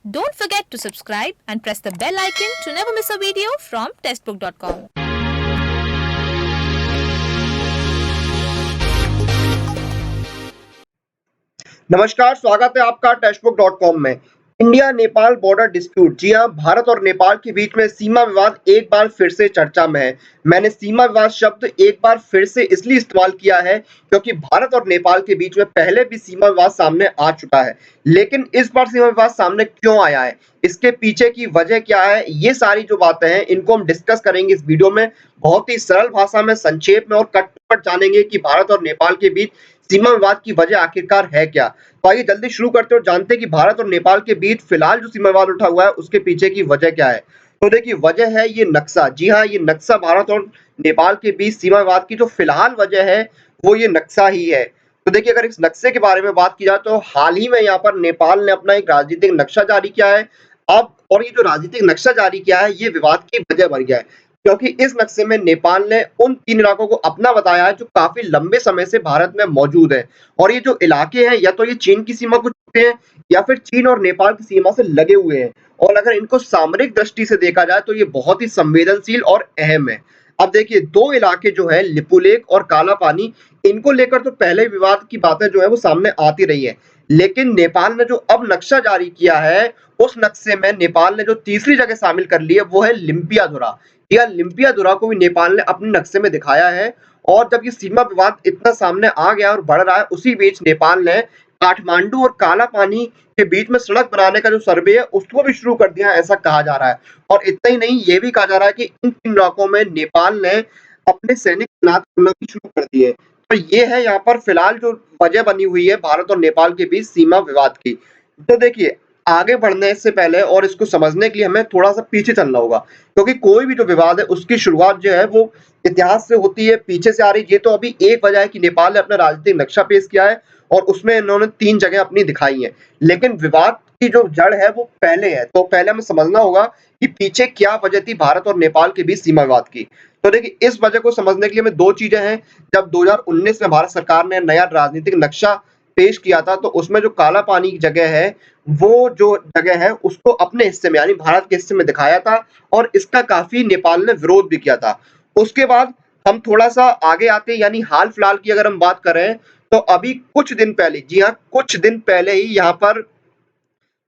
Don't forget to subscribe and press the bell icon to never miss a video from testbook.com. नमस्कार, स्वागत है आपका टेक्स्टबुक.com में। India Nepal border dispute, जी हाँ, भारत और नेपाल के बीच में सीमा विवाद एक बार फिर से चर्चा में है। मैंने सीमा विवाद शब्द एक बार फिर से इसलिए इस्तेमाल किया है क्योंकि भारत और नेपाल के बीच में पहले भी सीमा विवाद सामने आ चुका है, लेकिन इस बार सीमा विवाद सामने क्यों आया है, इसके पीछे की वजह क्या है, ये सारी जो बातें हैं इनको हम डिस्कस करेंगे इस वीडियो में। बहुत ही सरल भाषा में, संक्षेप में और कट जानेंगे कि भारत और नेपाल के बीच सीमा विवाद की वजह आखिरकार है क्या। तो आइए जल्दी शुरू करते हैं और जानते हैं कि भारत और नेपाल के बीच फिलहाल जो सीमा विवाद उठा हुआ है उसके पीछे की वजह क्या है। तो देखिए, वजह है ये नक्शा। जी हाँ, ये नक्शा भारत और नेपाल के बीच सीमा विवाद की जो फिलहाल वजह है वो ये नक्शा ही है। तो देखिए, अगर इस नक्शे के बारे में बात की जाए तो हाल ही में यहाँ पर नेपाल ने अपना एक राजनीतिक नक्शा जारी किया है। अब और ये जो राजनीतिक नक्शा जारी किया है ये विवाद की वजह बन गया है, क्योंकि इस नक्शे में नेपाल ने उन 3 इलाकों को अपना बताया है जो काफी लंबे समय से भारत में मौजूद है। और ये जो इलाके हैं या तो ये चीन की सीमा को छूते हैं या फिर चीन और नेपाल की सीमा से लगे हुए हैं। और अगर इनको सामरिक दृष्टि से देखा जाए तो ये बहुत ही संवेदनशील और अहम है। अब देखिए, 2 इलाके जो है लिपुलेख और काला पानी, इनको लेकर तो पहले विवाद की बातें जो है वो सामने आती रही है, लेकिन नेपाल ने जो अब नक्शा जारी किया है उस नक्शे में नेपाल ने जो तीसरी जगह शामिल कर ली है वो है लिम्पियाधुरा। या लिम्पियाधुरा को भी नेपाल ने अपने नक्शे में दिखाया है। और जब ये सीमा विवाद इतना सामने आ गया और बढ़ रहा है, उसी बीच नेपाल ने काठमांडू और काला पानी के बीच में सड़क बनाने का जो सर्वे है उसको भी शुरू कर दिया है, ऐसा कहा जा रहा है। और इतना ही नहीं, ये भी कहा जा रहा है कि इन 3 इलाकों में नेपाल ने अपने सैनिक तैनात करना भी शुरू कर दिए। तो ये है यहाँ पर फिलहाल जो वजह बनी हुई है भारत और नेपाल के बीच सीमा विवाद की। तो देखिए, आगे बढ़ने से पहले और इसको समझने के लिए हमें थोड़ा-सा पीछे चलना होगा, क्योंकि कोई भी जो विवाद है उसकी शुरुआत जो है वो इतिहास से होती है, पीछे से आ रही है। ये तो अभी एक वजह है कि नेपाल ने अपना राजनीतिक नक्शा पेश किया है और उसमें इन्होंने 3 जगह अपनी दिखाई हैं। लेकिन विवाद की जो जड़ है वो पहले है, तो पहले हमें समझना होगा कि पीछे क्या वजह थी भारत और नेपाल के बीच सीमा विवाद की। तो देखिए, इस वजह को समझने के लिए हमें 2 चीजें हैं। जब 2019 में भारत सरकार ने नया राजनीतिक नक्शा पेश किया था तो उसमें जो काला पानी की जगह है, वो जो जगह है उसको अपने हिस्से में यानी भारत के हिस्से में दिखाया था और इसका काफी नेपाल ने विरोध भी किया था। उसके बाद हम थोड़ा-सा आगे आते हैं, यानी हाल-फिलहाल की अगर हम बात करें तो अभी कुछ दिन पहले, जी हाँ, कुछ दिन पहले ही यहाँ पर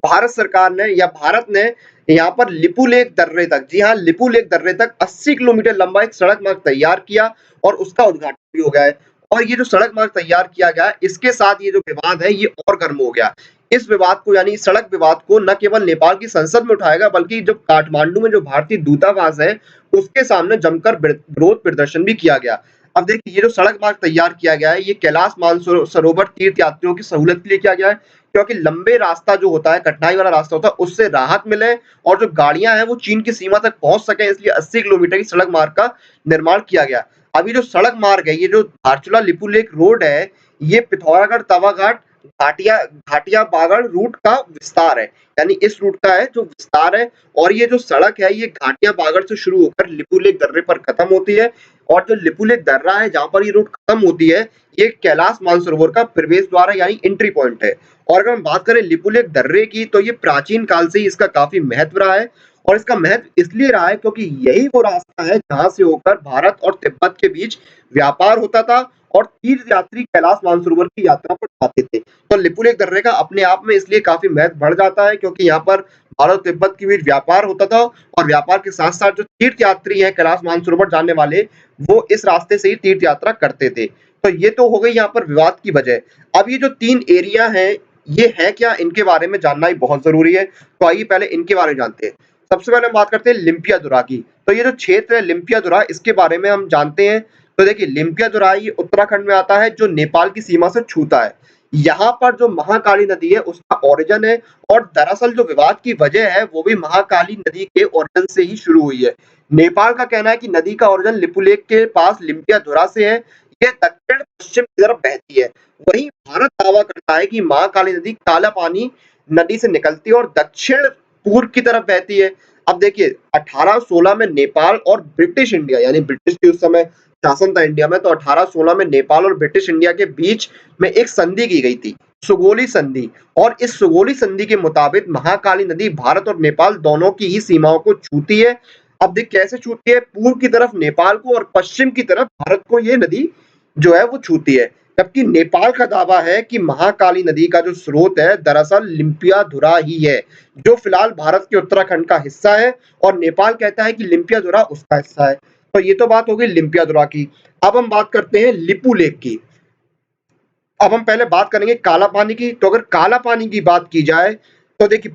भारत सरकार ने या भारत ने यहाँ पर लिपुलेख दर्रे तक, जी हाँ, लिपुलेख दर्रे तक 80 किलोमीटर लंबा एक सड़क मार्ग तैयार किया और उसका उद्घाटन भी हो गया है। और ये जो सड़क मार्ग तैयार किया गया है, इसके साथ ये जो विवाद है ये और गर्म हो गया। इस विवाद को, यानी सड़क विवाद को, न केवल नेपाल की संसद में उठाएगा बल्कि जो काठमांडू में जो भारतीय दूतावास है उसके सामने जमकर विरोध प्रदर्शन भी किया गया। अब देखिए, ये जो सड़क मार्ग तैयार किया गया है ये कैलाश मानसरोवर तीर्थ यात्रियों की सहूलियत के लिए किया गया है, क्योंकि लंबे रास्ता जो होता है, कठिनाई वाला रास्ता होता है, उससे राहत मिले और जो गाड़ियां हैं वो चीन की सीमा तक पहुंच सके, इसलिए 80 किलोमीटर की सड़क मार्ग का निर्माण किया गया। अभी जो सड़क मार्ग है, ये जो धारचूला लिपुलेख रोड है, ये पिथौरागढ़ तवाघाट घाटिया घाटिया बागड़ रूट का विस्तार है, यानी इस रूट का है जो विस्तार है। और ये जो सड़क है ये घाटिया बागड़ से शुरू होकर लिपुलेख दर्रे पर खत्म होती है और जो लिपुलेख दर्रा है जहां पर ये रूट खत्म होती है, ये कैलाश मानसरोवर का प्रवेश द्वार है, यानी एंट्री पॉइंट है। और अगर हम बात करें लिपुलेख दर्रे की तो ये प्राचीन काल से ही इसका काफी महत्व रहा है। और इसका महत्व इसलिए रहा है क्योंकि यही वो रास्ता है जहां से होकर भारत और तिब्बत के बीच व्यापार होता था और तीर्थ यात्री कैलाश मानसरोवर की यात्रा पर जाते थे। तो लिपुलेख दर्रे का अपने आप में इसलिए काफी महत्व बढ़ जाता है क्योंकि यहाँ पर भारत और तिब्बत के बीच व्यापार होता था और व्यापार के साथ साथ जो तीर्थ यात्री हैं कैलाश मानसरोवर जाने वाले, वो इस रास्ते से ही तीर्थ यात्रा करते थे। तो ये तो हो गई यहाँ पर विवाद की वजह। अब ये जो 3 एरिया हैं ये है क्या, इनके बारे में जानना ही बहुत जरूरी है। तो आइए पहले इनके बारे में जानते हैं। सबसे पहले हम बात करते हैं लिम्पियाधुरा की। तो ये जो क्षेत्र है लिम्पियाधुरा, इसके बारे में हम जानते हैं। तो देखिए, लिम्पियाधुरा ये उत्तराखंड में आता है जो नेपाल की सीमा से छूता है। यहाँ पर जो महाकाली नदी है उसका ओरिजिन है और दरअसल जो विवाद की वजह है वो भी महाकाली नदी के ओरिजिन से ही शुरू हुई है। नेपाल का कहना है कि नदी का ओरिजिन लिपुलेख के पास लिम्पियाधुरा से है। ये दक्षिण पश्चिम की तरफ बहती है। वहीं भारत दावा करता है कि महाकाली नदी काला पानी नदी से निकलती है और दक्षिण पूर्व की तरफ बहती है। अब देखिए, 1816 में नेपाल और ब्रिटिश इंडिया, यानी ब्रिटिश के उस समय शासन था इंडिया में, तो 1816 में नेपाल और ब्रिटिश इंडिया के बीच में एक संधि की गई थी। सुगोली संधि। और इस सुगोली संधि के मुताबिक महाकाली नदी भारत और नेपाल दोनों की ही सीमाओं को छूती है। अब देख कैसे छूती है, पूर्व की तरफ नेपाल को और पश्चिम की तरफ भारत को ये नदी जो है वो छूती है। जबकि नेपाल का दावा है कि महाकाली नदी का जो स्रोत है दरअसल लिम्पियाधुरा ही है, जो फिलहाल भारत के उत्तराखंड का हिस्सा है, और नेपाल कहता है कि लिम्पियाधुरा उसका हिस्सा है। तो ये तो बात हो गई लिम्पियाधुरा की। अब हम बात करते हैं लिपू लेक की। अब हम पहले बात करेंगे काला पानी की। तो अगर काला पानी की बात की जाए तो देखिए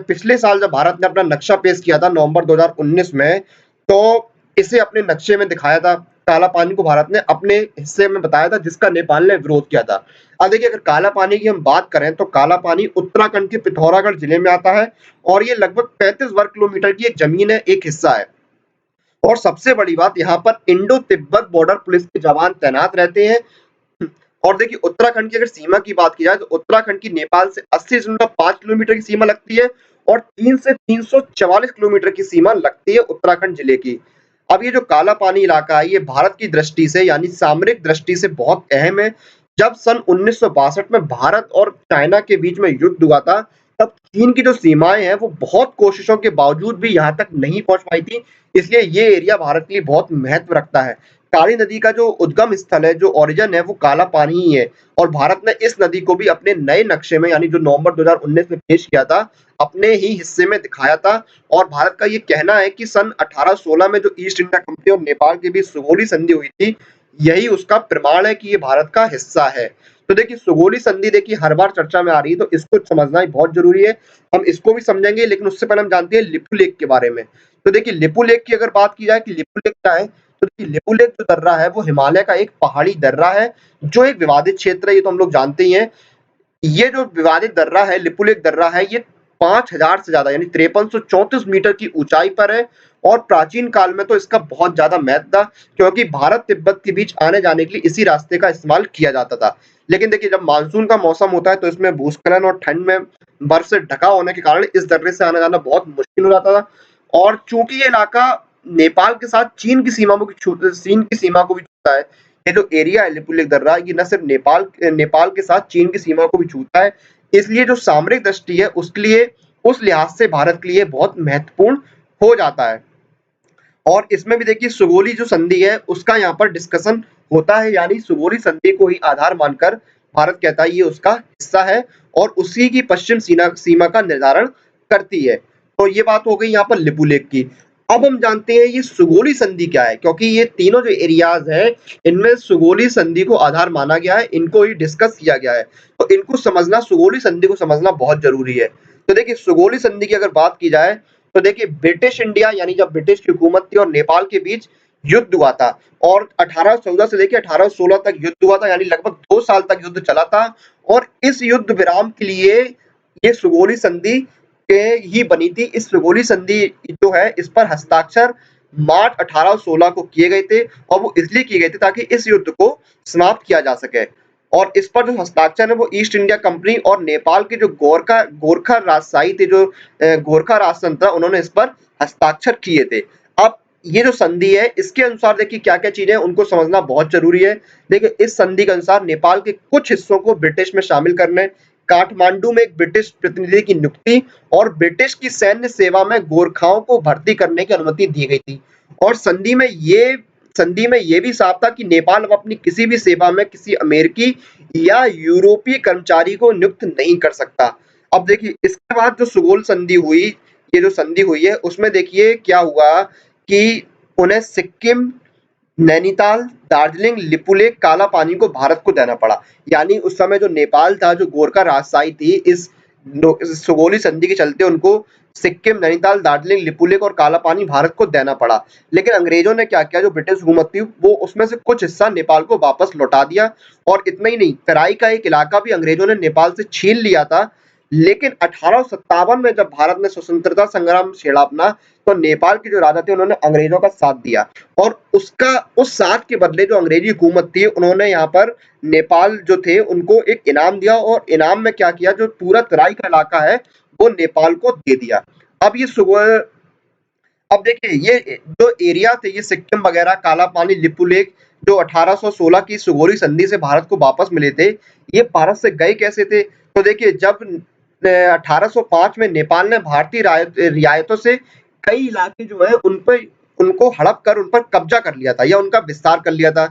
पिछले साल जब भारत ने अपना नक्शा पेश किया था नवंबर 2019 में, तो इसे अपने नक्शे में दिखाया था। काला पानी को भारत ने अपने हिस्से में बताया था, जिसका नेपाल ने विरोध किया था। अब देखिए अगर काला पानी की हम बात करें तो काला पानी उत्तराखंड के पिथौरागढ़ जिले में आता है, और ये लगभग 35 वर्ग किलोमीटर की एक जमीन है, एक हिस्सा है। और सबसे बड़ी बात, यहाँ पर इंडो तिब्बत बॉर्डर पुलिस के जवान तैनात रहते हैं। और देखिए उत्तराखंड की अगर सीमा की बात की जाए तो उत्तराखंड की नेपाल से 80.5 किलोमीटर की सीमा लगती है, और 3 से 344 किलोमीटर की सीमा लगती है उत्तराखंड जिले की। अब ये जो काला पानी इलाका है ये भारत की दृष्टि से यानी सामरिक दृष्टि से बहुत अहम है। जब सन 1962 में भारत और चाइना के बीच में युद्ध हुआ था, तब चीन की जो सीमाएं हैं वो बहुत कोशिशों के बावजूद भी यहाँ तक नहीं पहुंच पाई थी। इसलिए ये एरिया भारत के लिए बहुत महत्व रखता है। काली नदी का जो उद्गम स्थल है, जो ओरिजिन है, वो काला पानी ही है। और भारत ने इस नदी को भी अपने नए नक्शे में यानी जो नवंबर 2019 में पेश किया था, अपने ही हिस्से में दिखाया था। और भारत का ये कहना है कि सन 1816 में जो ईस्ट इंडिया कंपनी और नेपाल के बीच सुगोली संधि हुई थी, यही उसका प्रमाण है कि ये भारत का हिस्सा है। तो देखिए सुगोली संधि देखिए हर बार चर्चा में आ रही है, तो इसको समझना ही बहुत जरूरी है। हम इसको भी समझेंगे, लेकिन उससे पहले हम जानते हैं लिपू लेक के बारे में। तो देखिए लिपू लेक की अगर बात की जाए कि लिपू लेक क्या है, तो देखिए लिपू लेक जो दर्रा है वो हिमालय का एक पहाड़ी दर्रा है, जो एक विवादित क्षेत्र है, ये तो हम लोग जानते ही हैं। ये जो विवादित दर्रा है, लिपू लेक दर्रा है, ये 5000 से ज्यादा यानी 5334 मीटर की ऊंचाई पर है। और प्राचीन काल में तो इसका बहुत ज्यादा महत्व था, क्योंकि भारत तिब्बत के बीच आने जाने के लिए इसी रास्ते का इस्तेमाल किया जाता था। लेकिन देखिए जब मानसून का मौसम होता है तो इसमें भूस्खलन और ठंड में बर्फ से ढका होने के कारण इस दर्रे से आना जाना बहुत मुश्किल हो जाता था। और चूंकि ये इलाका नेपाल के साथ चीन की सीमा को भी छूता है, ये जो एरिया है लिपू लेक दर्रा, ये न सिर्फ नेपाल के साथ चीन की सीमा को भी छूता है। इसलिए जो सामरिक दृष्टि है उसके लिए, उस लिहाज से भारत के लिए बहुत महत्वपूर्ण हो जाता है। और इसमें भी देखिए सुगोली जो संधि है उसका यहाँ पर डिस्कशन होता है, यानी सुगोली संधि को ही आधार मानकर भारत कहता है ये उसका हिस्सा है, और उसी की पश्चिम सीमा का निर्धारण करती है। तो ये बात हो गई यहाँ पर लिपू लेक की। अब हम जानते हैं ये सुगोली संधि क्या है, क्योंकि ये तीनों जो एरियाज है इनमें सुगोली संधि को आधार माना गया है, इनको ही डिस्कस किया गया है। तो इनको समझना, सुगोली संधि को समझना बहुत जरूरी है। तो देखिए सुगोली संधि की अगर बात की जाए तो देखिए ब्रिटिश इंडिया यानी जब ब्रिटिश की हुकूमत थी और नेपाल के बीच युद्ध हुआ था, और 1814 से लेकर 1816 तक युद्ध हुआ था, यानी लगभग 2 साल तक युद्ध चला था। और इस युद्ध विराम के लिए ये सुगोली संधि के ही बनी थी। इस सुगोली संधि जो है इस पर हस्ताक्षर मार्च 1816 को किए गए थे, और वो इसलिए किए गए थे ताकि इस युद्ध को समाप्त किया जा सके। और इस पर जो हस्ताक्षर है वो ईस्ट इंडिया कंपनी और नेपाल के जो गोरखा राजशाही थे, जो गोरखा राजतंत्र, उन्होंने इस पर हस्ताक्षर किए थे। अब ये जो संधि है इसके अनुसार देखिए क्या क्या चीजें उनको समझना बहुत जरूरी है। देखिए इस संधि के अनुसार नेपाल के कुछ हिस्सों को ब्रिटिश में शामिल करने, काठमांडू में एक ब्रिटिश प्रतिनिधि की नियुक्ति, और ब्रिटिश की सैन्य सेवा में गोरखाओं को भर्ती करने की अनुमति दी गई थी। और संधि में ये भी साफ था कि नेपाल अब अपनी किसी भी सेवा में किसी अमेरिकी या यूरोपीय कर्मचारी को नियुक्त नहीं कर सकता। अब देखिए इसके बाद जो सुगोल संधि हुई, ये जो संधि हुई है उसमें देखिए क्या हुआ कि उन्हें सिक्किम, नैनीताल, दार्जिलिंग, लिपुलेख, काला पानी को भारत को देना पड़ा। यानी उस समय जो नेपाल था, जो गोरखा राजशाही थी, इस सुगोली संधि के चलते उनको सिक्किम, नैनीताल, दार्जिलिंग, लिपुलेख और काला पानी भारत को देना पड़ा। लेकिन अंग्रेजों ने क्या किया, जो ब्रिटिश हुकूमत थी वो उसमें से कुछ हिस्सा नेपाल को वापस लौटा दिया। और इतना ही नहीं, तराई का एक इलाका भी अंग्रेजों ने नेपाल से छीन लिया था। लेकिन 1857 में जब भारत ने स्वतंत्रता संग्राम छेड़ा अपना, तो नेपाल के जो राजा थे उन्होंने अंग्रेजों का साथ दिया, और उस साथ के बदले जो अंग्रेजी हुकूमत थी उन्होंने यहाँ पर नेपाल जो थे उनको एक इनाम दिया, और इनाम में क्या किया, जो पूरा तराई का इलाका है वो नेपाल को दे दिया। अब ये अब देखिए ये जो एरिया थे, ये सिक्किम वगैरह, काला पानी, लिपुलेख, जो 1816 की सुगोली संधि से भारत को वापस मिले थे, ये भारत से गए कैसे थे? तो देखिए, जब 1805 में नेपाल ने भारतीय रियायतों से कई इलाके जो है उनको हड़प कर उन पर कब्जा कर लिया था या उनका विस्तार कर लिया था।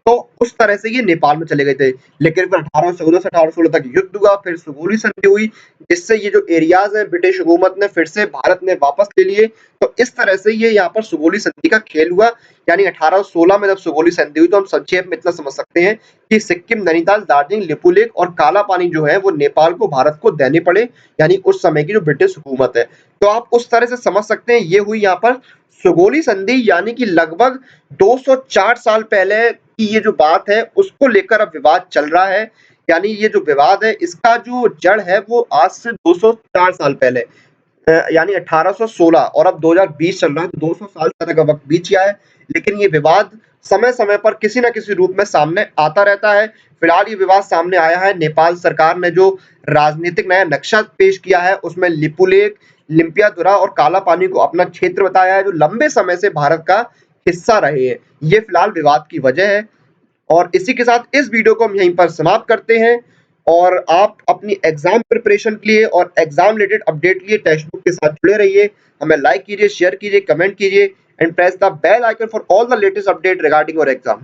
तो उस तरह से ये नेपाल में चले गए थे। लेकिन फिर 1814 से 1816 तक युद्ध हुआ, फिर सुगोली संधि हुई, जिससे ये जो एरियाज हैं ब्रिटिश हुकूमत ने फिर से भारत ने वापस ले लिए। तो इस तरह से ये यहाँ पर सुगोली संधि का खेल हुआ। यानी 1816 में जब सुगोली संधि हुई तो हम संक्षेप में इतना समझ सकते हैं कि सिक्किम, नैनीताल, दार्जिलिंग, लिपुलेख और काला पानी जो है वो नेपाल को भारत को देने पड़े, यानी उस समय की जो ब्रिटिश हुकूमत है। तो आप उस तरह से समझ सकते हैं, ये हुई यहाँ पर सुगोली संधि, यानी कि लगभग 204 साल पहले की ये जो बात है उसको लेकर अब विवाद चल रहा है। यानी ये जो विवाद है इसका जो जड़ है वो आज से 204 साल पहले यानी 1816 और अब 2020 चल रहा है, तो 200 साल तक का वक्त बीत गया है। लेकिन ये विवाद समय-समय पर किसी न किसी रूप में सामने आता रहता है। फिलहाल ये विवाद सामने आया है, नेपाल सरकार ने जो राजनीतिक नया नक्शा पेश किया है उसमें लिपुलेख, लिम्पियाधुरा और काला पानी को अपना क्षेत्र बताया है, जो लंबे समय से भारत का हिस्सा रहे हैं। ये फिलहाल विवाद की वजह है। और इसी के साथ इस वीडियो को हम यहीं पर समाप्त करते हैं। और आप अपनी एग्जाम प्रिपरेशन के लिए और एग्जाम रिलेटेड अपडेट के लिए टेक्स्ट बुक के साथ जुड़े रहिए। हमें लाइक कीजिए, शेयर कीजिए, कमेंट कीजिए and press the bell icon for all the latest update regarding your exam.